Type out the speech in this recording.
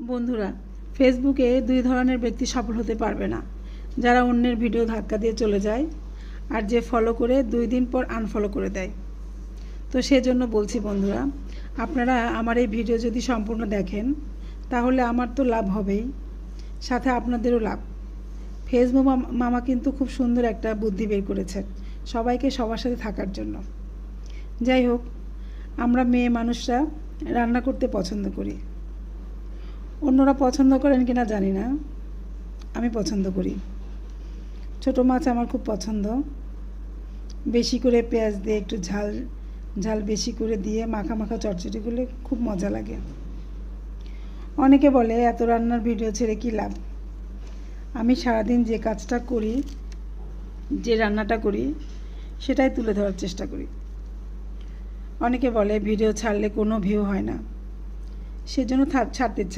বন্ধুরা, ফেসবুকে দুই ধরনের ব্যক্তি সফল হতে পারবে না। যারা অন্যের ভিডিও ধাক্কা দিয়ে চলে যায় আর যে ফলো করে 2 দিন পর আনফলো করে দেয়। তো সেজন্য বলছি বন্ধুরা, আপনারা আমার এই ভিডিও যদি সম্পূর্ণ দেখেন তাহলে আমার তো লাভ হবেই, সাথে আপনাদেরও লাভ। ফেসবুক মামা কিন্তু খুব সুন্দর একটা বুদ্ধি বের করেছেন সবাইকে সবার সাথে থাকার জন্য। যাই হোক, আমরা মেয়ে মানুষরা রান্না করতে পছন্দ করি। অন্যরা পছন্দ করেন কিনা জানি না, আমি পছন্দ করি। ছোটো মাছ আমার খুব পছন্দ। বেশি করে পেঁয়াজ দিয়ে একটু ঝাল ঝাল বেশি করে দিয়ে মাখা মাখা চটচটি করলে খুব মজা লাগে। অনেকে বলে এত রান্নার ভিডিও ছেড়ে কী লাভ। আমি সারাদিন যে কাজটা করি, যে রান্নাটা করি সেটাই তুলে ধরার চেষ্টা করি। অনেকে বলে ভিডিও ছাড়লে কোনো ভিউ হয় না, সেজন্য ছাড়তে ইচ্ছে